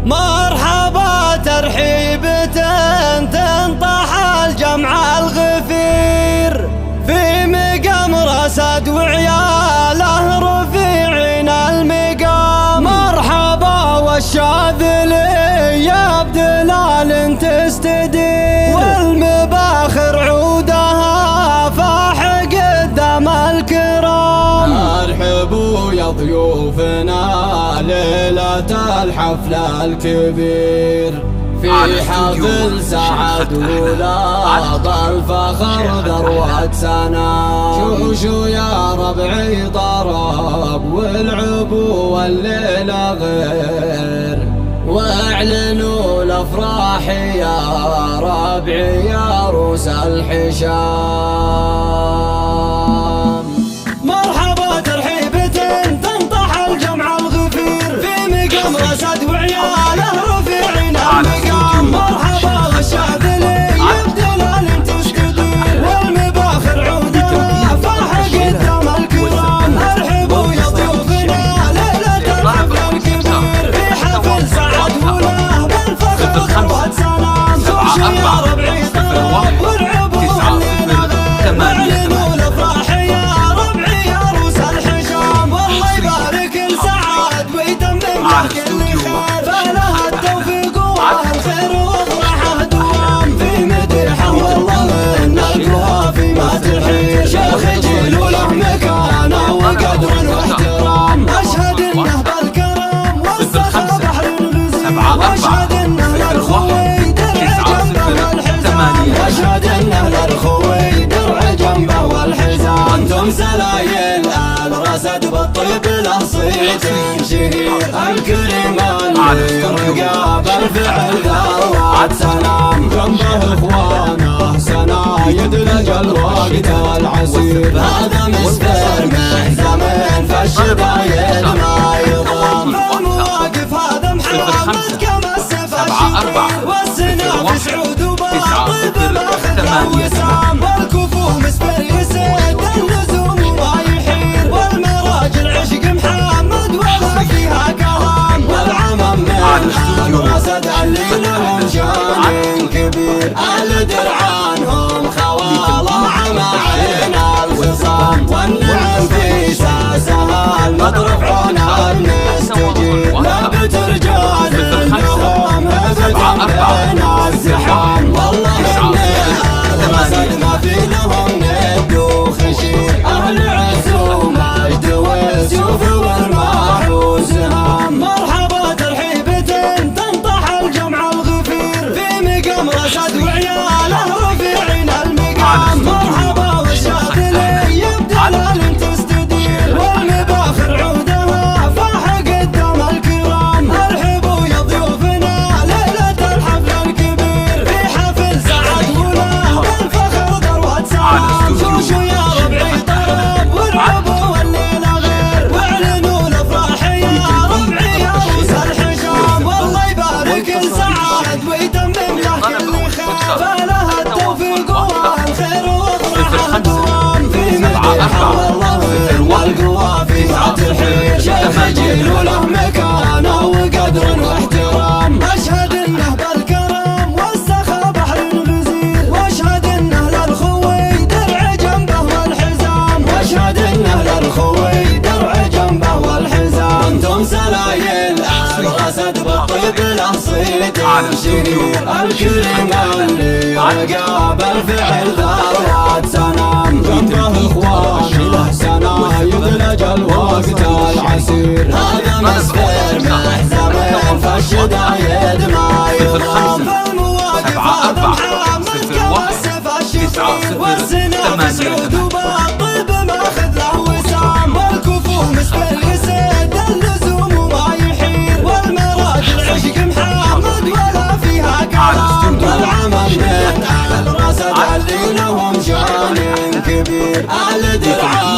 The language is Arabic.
مرحبا ترحيبة تنطح الجمع الغفير في مقام رصد وعياله رفيعين المقام. مرحبا والشاذلي يا بدلال تستدير والمباخر عودها فاح قدام الكرام. ارحبوا يا ضيوفنا ليلة الحفل الكبير في حفل سعد ولاد الفخر ذروة سنام. شوشو يا ربعي طرب والعبو والليلة غير واعلنوا الافراح يا ربعي يا روس الحشام. مرحبا ترحيبة تنطح الجمع الغفير في مقام رصد وعياله رفيعين المقام. مرحبا والشاذلي يبدلال تستدير والمباخر عودها فرح قدام الكرام. ارحبوا يا ضيوفنا ليلة الحفل الكبير في حفل سعد وله بالفخر ذروة سنام. شوشو يا ربعي طرب والعبو والليلة غير واعلنوا الافراح يا ربعي يا روس الحشام. والله يبارك لسعد ويتمم له كل خير فلها التوفيق والخير وافرحه دوام في مديحه والله ان القوافي ما تحير. شيخ جيل وله مكانه وقدر واحترام. اشهد انه بالكرم والسخا بحر الغزير واشهد انه للخوي درع جنبه والحزام. اشهد انه للخوي درع جنبه والحزام. انتم سلايل الرصد بالطيب له صيت شهير الكريم اللي رقاب الفعل ذروة سنام. جنبه اخوانه سنايد لجل وقت العسير هذا مسفر محزمين فالشدايد ما يضام. فالمواقف هذا محمد كما السيف الشقير والسنا في سعود وباطيب ماخذ له وسام. والكفو مسفر يسد اللزوم وما يحير والمراجل عشق محمد ولا فيها كلام. والعمم من الرصد اللي لهم شان كبير اهل درعانهم خواله عمى عين الخصام. والنعم في ساسها المطرف عون المستجير لابت رجال لهم هبت بين الزحام. والله ان الرصد ما في لهم ند وخشير اهل عز ومجد وسيوف ورماح وسهام. مرحبا ترحيبة تنطح الجمع الغفير في مقام رصد وعياله رفيعين المقام. مرحبا والشاذلي يبدلال تستدير والمباخر عودها فاح قدام الكرام. ارحبوا يا ضيوفنا ليلة الحفل الكبير في حفل سعد وله بالفخر ذروة سنام. شوشو يا ربعي طرب والعبو والليلة غير واعلنوا الافراح يا ربعي يا روس الحشام. والله يبارك لسعد ويتمم له كل خير فلها التوفيق والخير وافرحه دوام في مديحه والله ان القوافي ما تحير. شيخ جيل وله مكانه وقدر واحترام. اشهد انه بالكرم والسخا بحر الغزير واشهد انه للخوي درع جنبه والحزام. واشهد انه للخوي درع جنبه والحزام. انتم سلايل الرصد بالطيب له صيت شهير الكريم اللي رقاب الفعل ذروة سنام. جنبه اخواني له سنايد لجل وقت العسير هذا مسفر محزمين فالشدايد ما يضام. فالمواقف هذا محمد كما السيف الشقير والسنا في سعود وباطيب ماخذ له وسام. والكفو مسفر يسد اللزوم وما يحير والمراجل عشق محمد ولا فيها كلام. والعمل من الرصد اللي لهم شان كبير اهل درعا